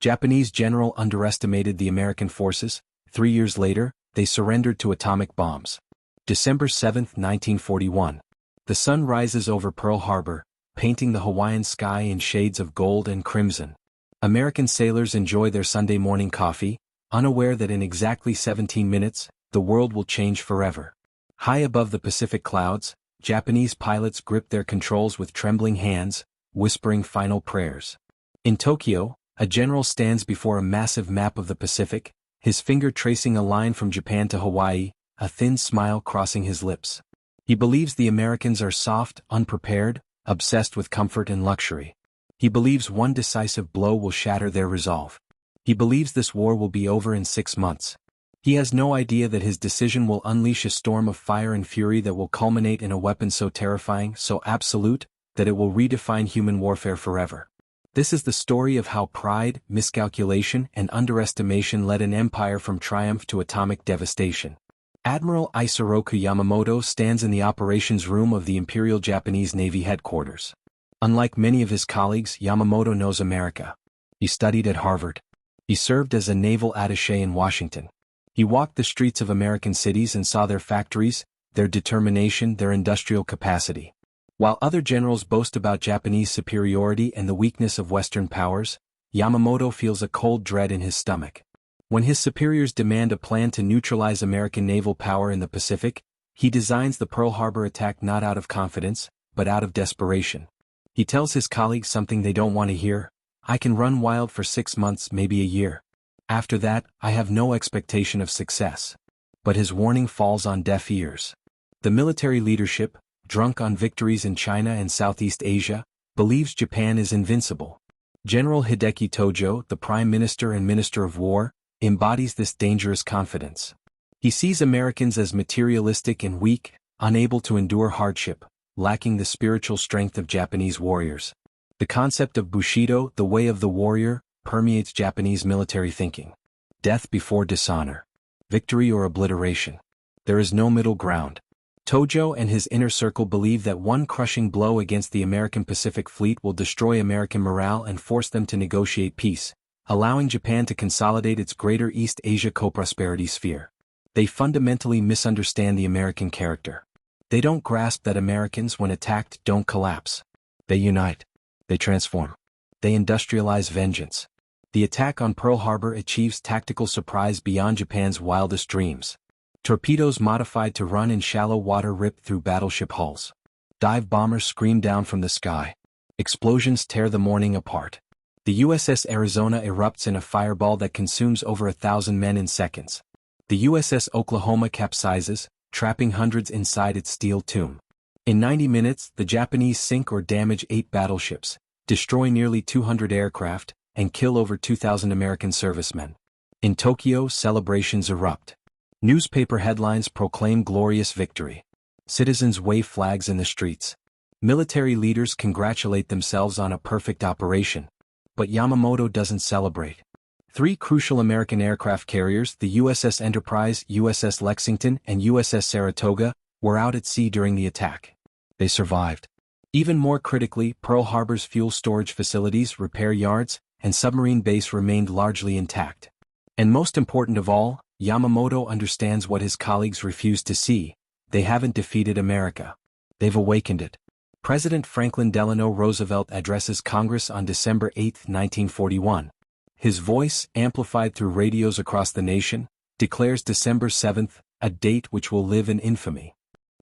Japanese general underestimated the American forces. 3 years later, they surrendered to atomic bombs. December 7, 1941. The sun rises over Pearl Harbor, painting the Hawaiian sky in shades of gold and crimson. American sailors enjoy their Sunday morning coffee, unaware that in exactly 17 minutes, the world will change forever. High above the Pacific clouds, Japanese pilots grip their controls with trembling hands, whispering final prayers. In Tokyo, a general stands before a massive map of the Pacific, his finger tracing a line from Japan to Hawaii, a thin smile crossing his lips. He believes the Americans are soft, unprepared, obsessed with comfort and luxury. He believes one decisive blow will shatter their resolve. He believes this war will be over in 6 months. He has no idea that his decision will unleash a storm of fire and fury that will culminate in a weapon so terrifying, so absolute, that it will redefine human warfare forever. This is the story of how pride, miscalculation, and underestimation led an empire from triumph to atomic devastation. Admiral Isoroku Yamamoto stands in the operations room of the Imperial Japanese Navy headquarters. Unlike many of his colleagues, Yamamoto knows America. He studied at Harvard. He served as a naval attaché in Washington. He walked the streets of American cities and saw their factories, their determination, their industrial capacity. While other generals boast about Japanese superiority and the weakness of Western powers, Yamamoto feels a cold dread in his stomach. When his superiors demand a plan to neutralize American naval power in the Pacific, he designs the Pearl Harbor attack not out of confidence, but out of desperation. He tells his colleagues something they don't want to hear: "I can run wild for 6 months, maybe a year. After that, I have no expectation of success." But his warning falls on deaf ears. The military leadership, drunk on victories in China and Southeast Asia, believes Japan is invincible. General Hideki Tojo, the Prime Minister and Minister of War, embodies this dangerous confidence. He sees Americans as materialistic and weak, unable to endure hardship, lacking the spiritual strength of Japanese warriors. The concept of Bushido, the way of the warrior, permeates Japanese military thinking. Death before dishonor. Victory or obliteration. There is no middle ground. Tojo and his inner circle believe that one crushing blow against the American Pacific Fleet will destroy American morale and force them to negotiate peace, allowing Japan to consolidate its greater East Asia co-prosperity sphere. They fundamentally misunderstand the American character. They don't grasp that Americans, when attacked, don't collapse. They unite. They transform. They industrialize vengeance. The attack on Pearl Harbor achieves tactical surprise beyond Japan's wildest dreams. Torpedoes modified to run in shallow water rip through battleship hulls. Dive bombers scream down from the sky. Explosions tear the morning apart. The USS Arizona erupts in a fireball that consumes over 1,000 men in seconds. The USS Oklahoma capsizes, trapping hundreds inside its steel tomb. In 90 minutes, the Japanese sink or damage 8 battleships, destroy nearly 200 aircraft, and kill over 2,000 American servicemen. In Tokyo, celebrations erupt. Newspaper headlines proclaim glorious victory. Citizens wave flags in the streets. Military leaders congratulate themselves on a perfect operation. But Yamamoto doesn't celebrate. 3 crucial American aircraft carriers, the USS Enterprise, USS Lexington, and USS Saratoga, were out at sea during the attack. They survived. Even more critically, Pearl Harbor's fuel storage facilities, repair yards, and submarine base remained largely intact. And most important of all, Yamamoto understands what his colleagues refuse to see: they haven't defeated America. They've awakened it. President Franklin Delano Roosevelt addresses Congress on December 8, 1941. His voice, amplified through radios across the nation, declares December 7, a date which will live in infamy.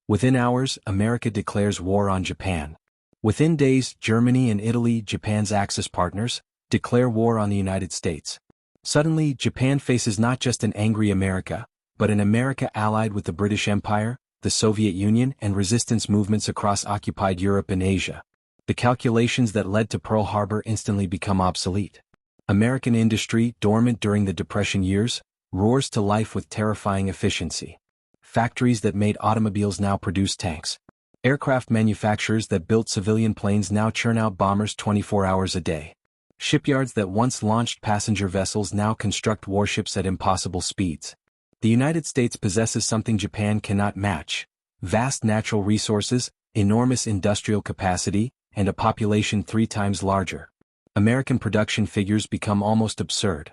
Within hours, America declares war on Japan. Within days, Germany and Italy, Japan's Axis partners, declare war on the United States. Suddenly, Japan faces not just an angry America, but an America allied with the British Empire, the Soviet Union, and resistance movements across occupied Europe and Asia. The calculations that led to Pearl Harbor instantly become obsolete. American industry, dormant during the Depression years, roars to life with terrifying efficiency. Factories that made automobiles now produce tanks. Aircraft manufacturers that built civilian planes now churn out bombers 24 hours a day. Shipyards that once launched passenger vessels now construct warships at impossible speeds. The United States possesses something Japan cannot match: vast natural resources, enormous industrial capacity, and a population 3 times larger. American production figures become almost absurd.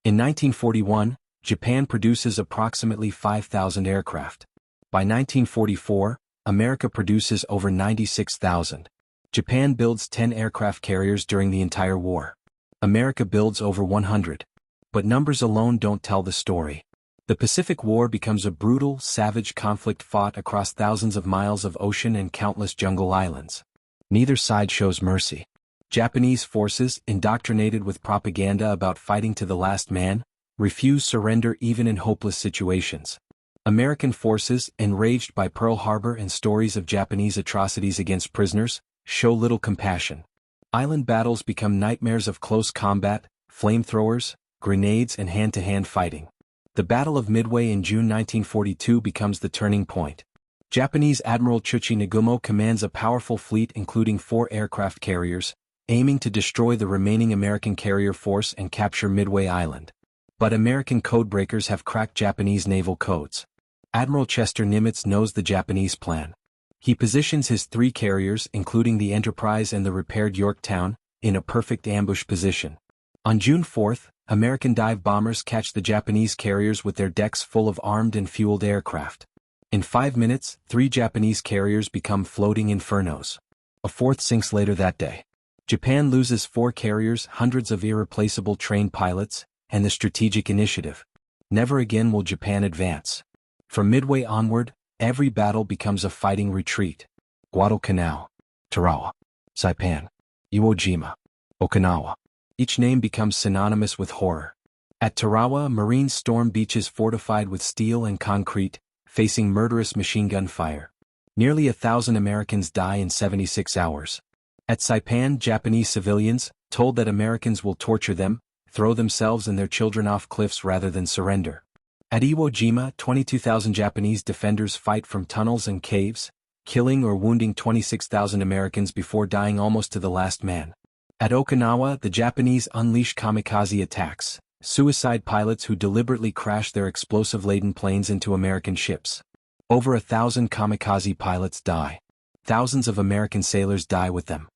In 1941, Japan produces approximately 5,000 aircraft. By 1944, America produces over 96,000. Japan builds 10 aircraft carriers during the entire war. America builds over 100. But numbers alone don't tell the story. The Pacific War becomes a brutal, savage conflict fought across thousands of miles of ocean and countless jungle islands. Neither side shows mercy. Japanese forces, indoctrinated with propaganda about fighting to the last man, refuse surrender even in hopeless situations. American forces, enraged by Pearl Harbor and stories of Japanese atrocities against prisoners, show little compassion. Island battles become nightmares of close combat, flamethrowers, grenades and hand-to-hand fighting. The Battle of Midway in June 1942 becomes the turning point. Japanese Admiral Chuchi Nagumo commands a powerful fleet including 4 aircraft carriers, aiming to destroy the remaining American carrier force and capture Midway Island. But American codebreakers have cracked Japanese naval codes. Admiral Chester Nimitz knows the Japanese plan. He positions his 3 carriers, including the Enterprise and the repaired Yorktown, in a perfect ambush position. On June 4, American dive bombers catch the Japanese carriers with their decks full of armed and fueled aircraft. In 5 minutes, 3 Japanese carriers become floating infernos. A 4th sinks later that day. Japan loses 4 carriers, hundreds of irreplaceable trained pilots, and the strategic initiative. Never again will Japan advance. From Midway onward, every battle becomes a fighting retreat. Guadalcanal, Tarawa, Saipan, Iwo Jima, Okinawa. Each name becomes synonymous with horror. At Tarawa, Marines storm beaches fortified with steel and concrete, facing murderous machine gun fire. Nearly 1,000 Americans die in 76 hours. At Saipan, Japanese civilians, told that Americans will torture them, throw themselves and their children off cliffs rather than surrender. At Iwo Jima, 22,000 Japanese defenders fight from tunnels and caves, killing or wounding 26,000 Americans before dying almost to the last man. At Okinawa, the Japanese unleash kamikaze attacks, suicide pilots who deliberately crash their explosive-laden planes into American ships. Over 1,000 kamikaze pilots die. Thousands of American sailors die with them.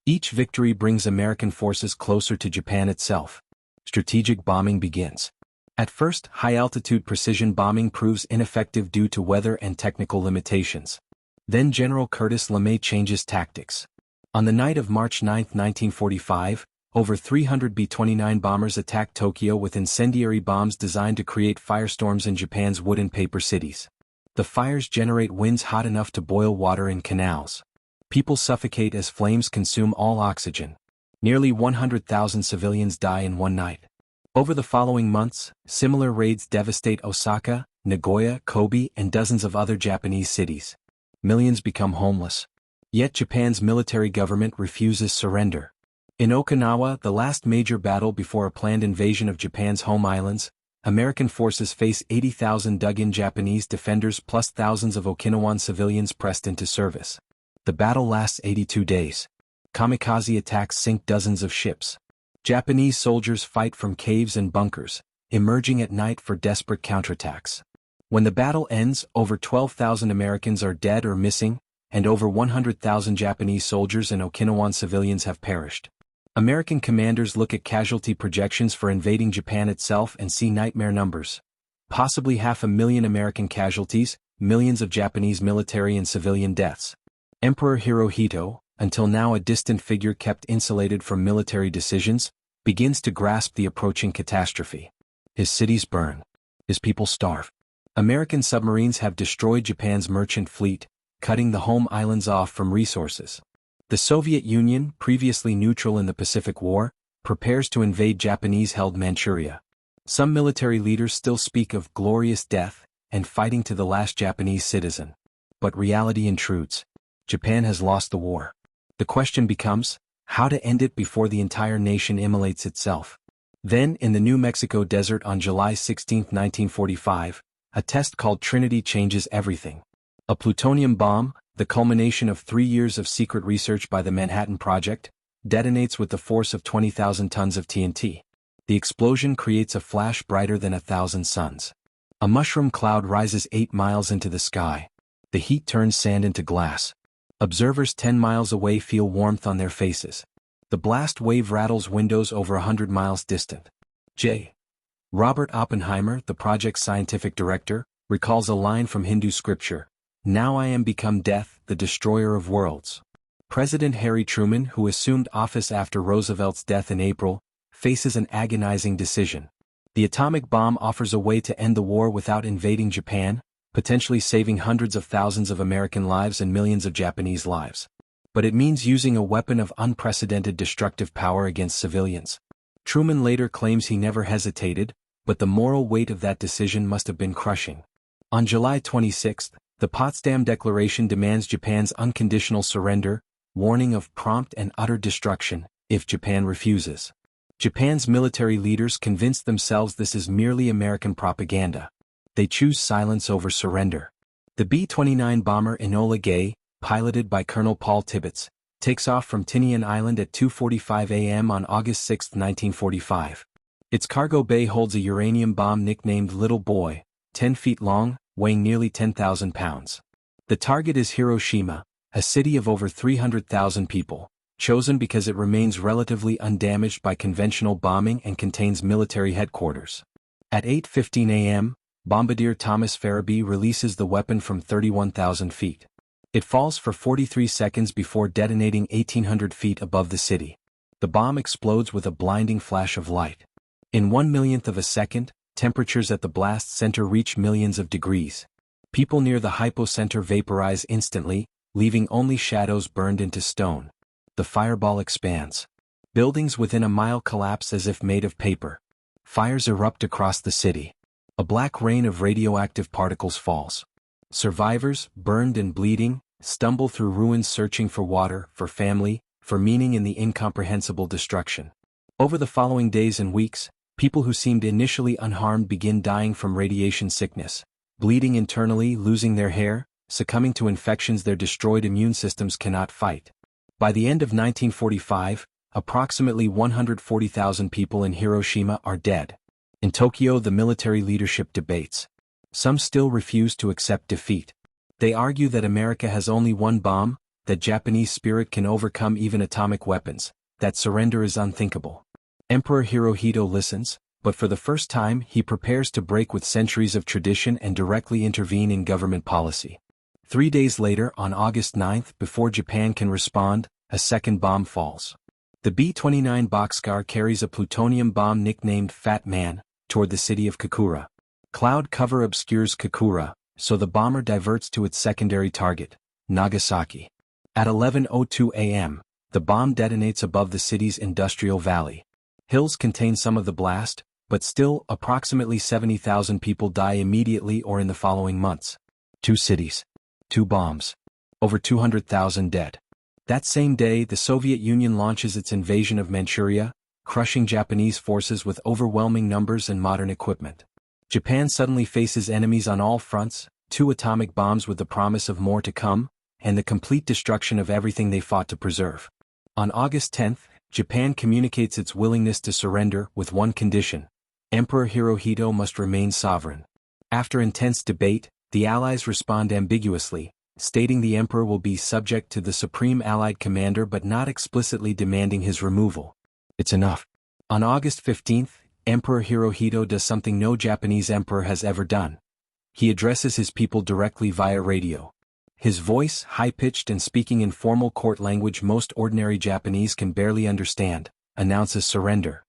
Each victory brings American forces closer to Japan itself. Strategic bombing begins. At first, high-altitude precision bombing proves ineffective due to weather and technical limitations. Then General Curtis LeMay changes tactics. On the night of March 9, 1945, over 300 B-29 bombers attacked Tokyo with incendiary bombs designed to create firestorms in Japan's wood and paper cities. The fires generate winds hot enough to boil water in canals. People suffocate as flames consume all oxygen. Nearly 100,000 civilians die in one night. Over the following months, similar raids devastate Osaka, Nagoya, Kobe, and dozens of other Japanese cities. Millions become homeless. Yet Japan's military government refuses surrender. In Okinawa, the last major battle before a planned invasion of Japan's home islands, American forces face 80,000 dug-in Japanese defenders plus thousands of Okinawan civilians pressed into service. The battle lasts 82 days. Kamikaze attacks sink dozens of ships. Japanese soldiers fight from caves and bunkers, emerging at night for desperate counterattacks. When the battle ends, over 12,000 Americans are dead or missing, and over 100,000 Japanese soldiers and Okinawan civilians have perished. American commanders look at casualty projections for invading Japan itself and see nightmare numbers. Possibly 500,000 American casualties, millions of Japanese military and civilian deaths. Emperor Hirohito, until now a distant figure kept insulated from military decisions, begins to grasp the approaching catastrophe. His cities burn. His people starve. American submarines have destroyed Japan's merchant fleet, cutting the home islands off from resources. The Soviet Union, previously neutral in the Pacific War, prepares to invade Japanese-held Manchuria. Some military leaders still speak of glorious death and fighting to the last Japanese citizen. But reality intrudes. Japan has lost the war. The question becomes, how to end it before the entire nation immolates itself. Then, in the New Mexico desert on July 16, 1945, a test called Trinity changes everything. A plutonium bomb, the culmination of 3 years of secret research by the Manhattan Project, detonates with the force of 20,000 tons of TNT. The explosion creates a flash brighter than 1,000 suns. A mushroom cloud rises 8 miles into the sky. The heat turns sand into glass. Observers 10 miles away feel warmth on their faces. The blast wave rattles windows over 100 miles distant. J. Robert Oppenheimer, the project's scientific director, recalls a line from Hindu scripture, "Now I am become death, the destroyer of worlds." President Harry Truman, who assumed office after Roosevelt's death in April, faces an agonizing decision. The atomic bomb offers a way to end the war without invading Japan, potentially saving hundreds of thousands of American lives and millions of Japanese lives. But it means using a weapon of unprecedented destructive power against civilians. Truman later claims he never hesitated, but the moral weight of that decision must have been crushing. On July 26, the Potsdam Declaration demands Japan's unconditional surrender, warning of prompt and utter destruction if Japan refuses. Japan's military leaders convince themselves this is merely American propaganda. They choose silence over surrender. The B-29 bomber Enola Gay, piloted by Colonel Paul Tibbets, takes off from Tinian Island at 2:45 a.m. on August 6, 1945. Its cargo bay holds a uranium bomb nicknamed Little Boy, 10 feet long, weighing nearly 10,000 pounds. The target is Hiroshima, a city of over 300,000 people, chosen because it remains relatively undamaged by conventional bombing and contains military headquarters. At 8:15 a.m., Bombardier Thomas Farabee releases the weapon from 31,000 feet. It falls for 43 seconds before detonating 1,800 feet above the city. The bomb explodes with a blinding flash of light. In 1/millionth of a second, temperatures at the blast center reach millions of degrees. People near the hypocenter vaporize instantly, leaving only shadows burned into stone. The fireball expands. Buildings within a mile collapse as if made of paper. Fires erupt across the city. A black rain of radioactive particles falls. Survivors, burned and bleeding, stumble through ruins searching for water, for family, for meaning in the incomprehensible destruction. Over the following days and weeks, people who seemed initially unharmed begin dying from radiation sickness, bleeding internally, losing their hair, succumbing to infections their destroyed immune systems cannot fight. By the end of 1945, approximately 140,000 people in Hiroshima are dead. In Tokyo, the military leadership debates. Some still refuse to accept defeat. They argue that America has only one bomb, that Japanese spirit can overcome even atomic weapons, that surrender is unthinkable. Emperor Hirohito listens, but for the first time he prepares to break with centuries of tradition and directly intervene in government policy. 3 days later, on August 9, before Japan can respond, a second bomb falls. The B-29 Boxcar carries a plutonium bomb nicknamed Fat Man, toward the city of Kakura. Cloud cover obscures Kakura, so the bomber diverts to its secondary target, Nagasaki. At 11:02 a.m., the bomb detonates above the city's industrial valley. Hills contain some of the blast, but still, approximately 70,000 people die immediately or in the following months. 2 cities. 2 bombs. Over 200,000 dead. That same day, the Soviet Union launches its invasion of Manchuria, crushing Japanese forces with overwhelming numbers and modern equipment. Japan suddenly faces enemies on all fronts, 2 atomic bombs with the promise of more to come, and the complete destruction of everything they fought to preserve. On August 10, Japan communicates its willingness to surrender with one condition: Emperor Hirohito must remain sovereign. After intense debate, the Allies respond ambiguously, stating the emperor will be subject to the Supreme Allied Commander but not explicitly demanding his removal. It's enough. On August 15, Emperor Hirohito does something no Japanese emperor has ever done. He addresses his people directly via radio. His voice, high-pitched and speaking in formal court language most ordinary Japanese can barely understand, announces surrender.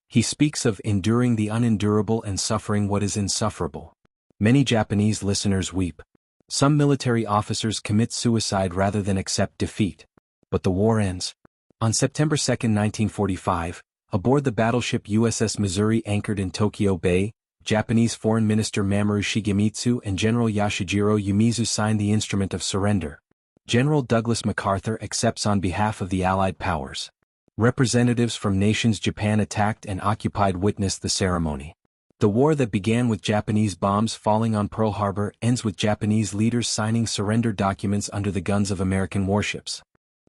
He speaks of enduring the unendurable and suffering what is insufferable. Many Japanese listeners weep. Some military officers commit suicide rather than accept defeat. But the war ends. On September 2, 1945, aboard the battleship USS Missouri anchored in Tokyo Bay, Japanese Foreign Minister Mamoru Shigemitsu and General Yoshijiro Umezu signed the instrument of surrender. General Douglas MacArthur accepts on behalf of the Allied powers. Representatives from nations Japan attacked and occupied witnessed the ceremony. The war that began with Japanese bombs falling on Pearl Harbor ends with Japanese leaders signing surrender documents under the guns of American warships.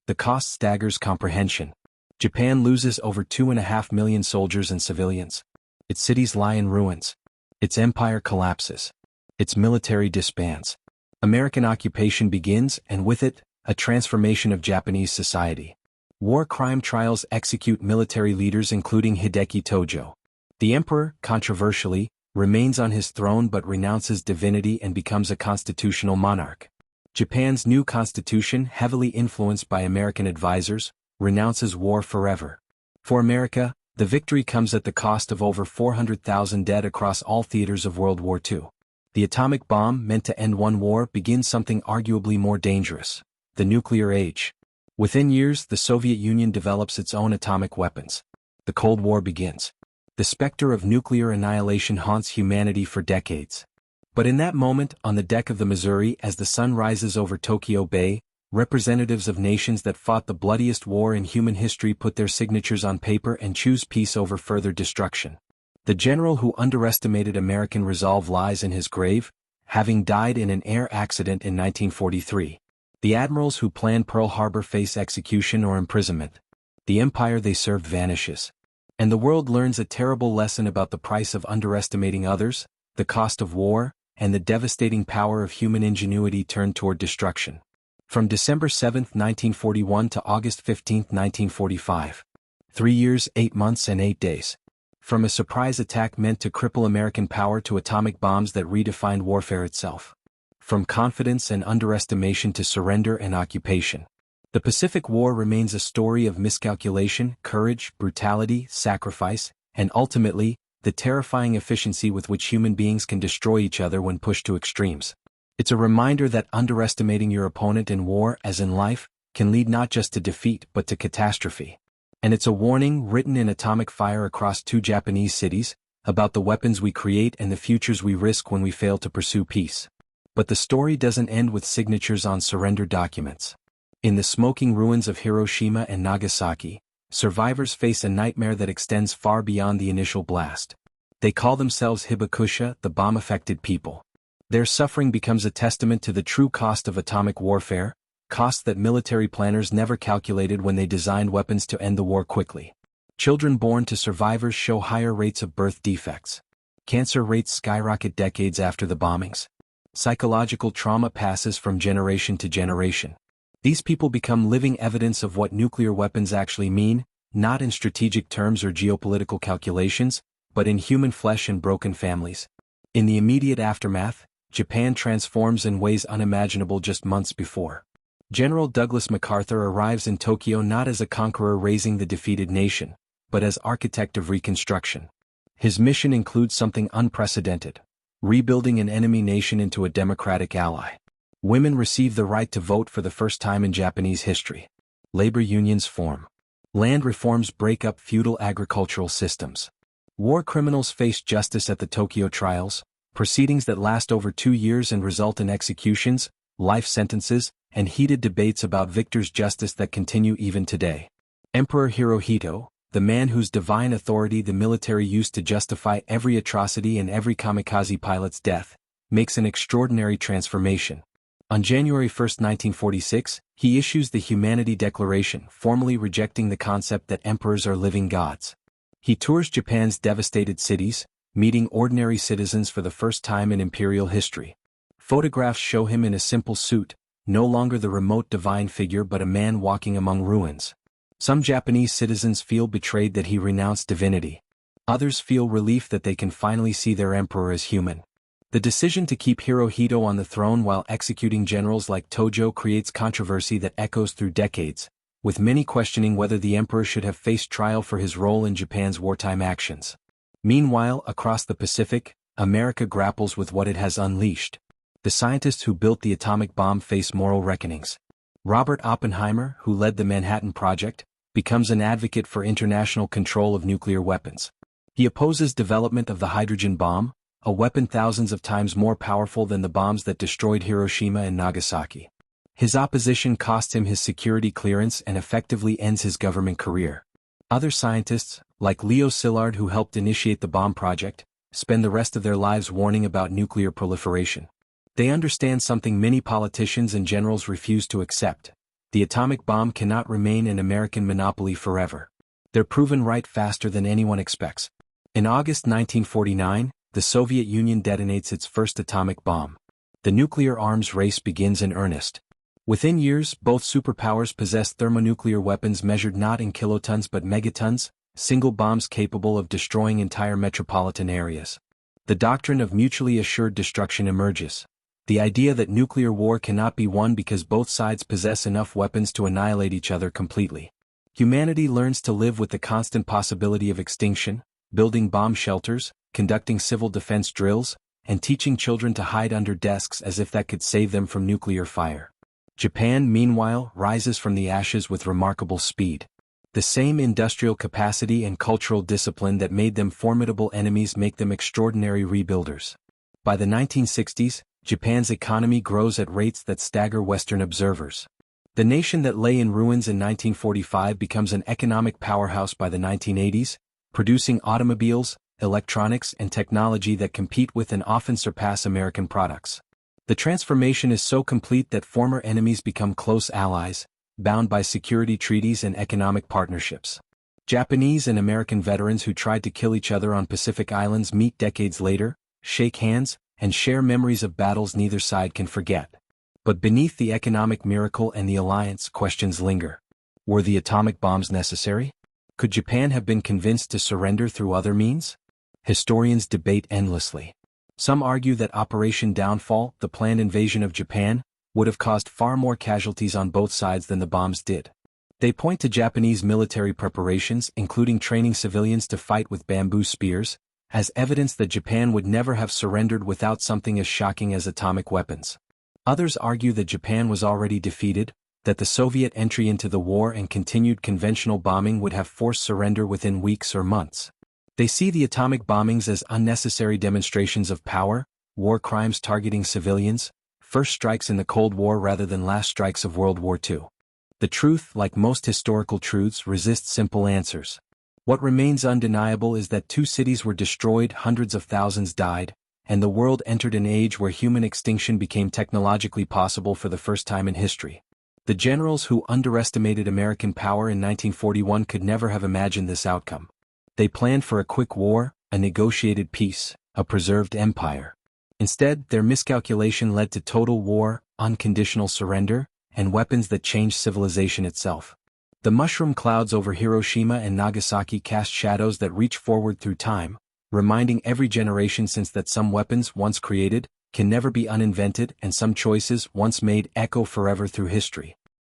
The cost staggers comprehension. Japan loses over 2.5 million soldiers and civilians. Its cities lie in ruins. Its empire collapses. Its military disbands. American occupation begins, and with it, a transformation of Japanese society. War crime trials execute military leaders including Hideki Tojo. The emperor, controversially, remains on his throne but renounces divinity and becomes a constitutional monarch. Japan's new constitution, heavily influenced by American advisors, renounces war forever. For America, the victory comes at the cost of over 400,000 dead across all theaters of World War II. The atomic bomb, meant to end one war, begins something arguably more dangerous: the nuclear age. Within years, the Soviet Union develops its own atomic weapons. The Cold War begins. The specter of nuclear annihilation haunts humanity for decades. But in that moment, on the deck of the Missouri, as the sun rises over Tokyo Bay, representatives of nations that fought the bloodiest war in human history put their signatures on paper and choose peace over further destruction. The general who underestimated American resolve lies in his grave, having died in an air accident in 1943. The admirals who planned Pearl Harbor face execution or imprisonment. The empire they served vanishes. And the world learns a terrible lesson about the price of underestimating others, the cost of war, and the devastating power of human ingenuity turned toward destruction. From December 7, 1941 to August 15, 1945. 3 years, 8 months and 8 days. From a surprise attack meant to cripple American power to atomic bombs that redefined warfare itself. From confidence and underestimation to surrender and occupation. The Pacific War remains a story of miscalculation, courage, brutality, sacrifice, and ultimately, the terrifying efficiency with which human beings can destroy each other when pushed to extremes. It's a reminder that underestimating your opponent in war, as in life, can lead not just to defeat but to catastrophe. And it's a warning, written in atomic fire across 2 Japanese cities, about the weapons we create and the futures we risk when we fail to pursue peace. But the story doesn't end with signatures on surrender documents. In the smoking ruins of Hiroshima and Nagasaki, survivors face a nightmare that extends far beyond the initial blast. They call themselves Hibakusha, the bomb-affected people. Their suffering becomes a testament to the true cost of atomic warfare, costs that military planners never calculated when they designed weapons to end the war quickly. Children born to survivors show higher rates of birth defects. Cancer rates skyrocket decades after the bombings. Psychological trauma passes from generation to generation. These people become living evidence of what nuclear weapons actually mean, not in strategic terms or geopolitical calculations, but in human flesh and broken families. In the immediate aftermath, Japan transforms in ways unimaginable just months before. General Douglas MacArthur arrives in Tokyo not as a conqueror raising the defeated nation, but as architect of reconstruction. His mission includes something unprecedented: rebuilding an enemy nation into a democratic ally. Women receive the right to vote for the first time in Japanese history. Labor unions form. Land reforms break up feudal agricultural systems. War criminals face justice at the Tokyo trials, proceedings that last over 2 years and result in executions, life sentences, and heated debates about victors' justice that continue even today. Emperor Hirohito, the man whose divine authority the military used to justify every atrocity and every kamikaze pilot's death, makes an extraordinary transformation. On January 1, 1946, he issues the Humanity Declaration, formally rejecting the concept that emperors are living gods. He tours Japan's devastated cities, meeting ordinary citizens for the first time in imperial history. Photographs show him in a simple suit, no longer the remote divine figure but a man walking among ruins. Some Japanese citizens feel betrayed that he renounced divinity. Others feel relief that they can finally see their emperor as human. The decision to keep Hirohito on the throne while executing generals like Tojo creates controversy that echoes through decades, with many questioning whether the emperor should have faced trial for his role in Japan's wartime actions. Meanwhile, across the Pacific, America grapples with what it has unleashed. The scientists who built the atomic bomb face moral reckonings. Robert Oppenheimer, who led the Manhattan Project, becomes an advocate for international control of nuclear weapons. He opposes development of the hydrogen bomb, a weapon thousands of times more powerful than the bombs that destroyed Hiroshima and Nagasaki. His opposition cost him his security clearance and effectively ends his government career. Other scientists, like Leo Szilard, who helped initiate the bomb project, spend the rest of their lives warning about nuclear proliferation. They understand something many politicians and generals refuse to accept: the atomic bomb cannot remain an American monopoly forever. They're proven right faster than anyone expects. In August 1949, the Soviet Union detonates its first atomic bomb. The nuclear arms race begins in earnest. Within years, both superpowers possessed thermonuclear weapons measured not in kilotons but megatons, single bombs capable of destroying entire metropolitan areas. The doctrine of mutually assured destruction emerges. The idea that nuclear war cannot be won because both sides possess enough weapons to annihilate each other completely. Humanity learns to live with the constant possibility of extinction, building bomb shelters, conducting civil defense drills, and teaching children to hide under desks as if that could save them from nuclear fire. Japan, meanwhile, rises from the ashes with remarkable speed. The same industrial capacity and cultural discipline that made them formidable enemies make them extraordinary rebuilders. By the 1960s, Japan's economy grows at rates that stagger Western observers. The nation that lay in ruins in 1945 becomes an economic powerhouse by the 1980s, producing automobiles, electronics, and technology that compete with and often surpass American products. The transformation is so complete that former enemies become close allies, bound by security treaties and economic partnerships. Japanese and American veterans who tried to kill each other on Pacific Islands meet decades later, shake hands, and share memories of battles neither side can forget. But beneath the economic miracle and the alliance, questions linger. Were the atomic bombs necessary? Could Japan have been convinced to surrender through other means? Historians debate endlessly. Some argue that Operation Downfall, the planned invasion of Japan, would have caused far more casualties on both sides than the bombs did. They point to Japanese military preparations, including training civilians to fight with bamboo spears, as evidence that Japan would never have surrendered without something as shocking as atomic weapons. Others argue that Japan was already defeated, that the Soviet entry into the war and continued conventional bombing would have forced surrender within weeks or months. They see the atomic bombings as unnecessary demonstrations of power, war crimes targeting civilians, first strikes in the Cold War rather than last strikes of World War II. The truth, like most historical truths, resists simple answers. What remains undeniable is that two cities were destroyed, hundreds of thousands died, and the world entered an age where human extinction became technologically possible for the first time in history. The generals who underestimated American power in 1941 could never have imagined this outcome. They planned for a quick war, a negotiated peace, a preserved empire. Instead, their miscalculation led to total war, unconditional surrender, and weapons that changed civilization itself. The mushroom clouds over Hiroshima and Nagasaki cast shadows that reach forward through time, reminding every generation since that some weapons once created can never be uninvented and some choices once made echo forever through history.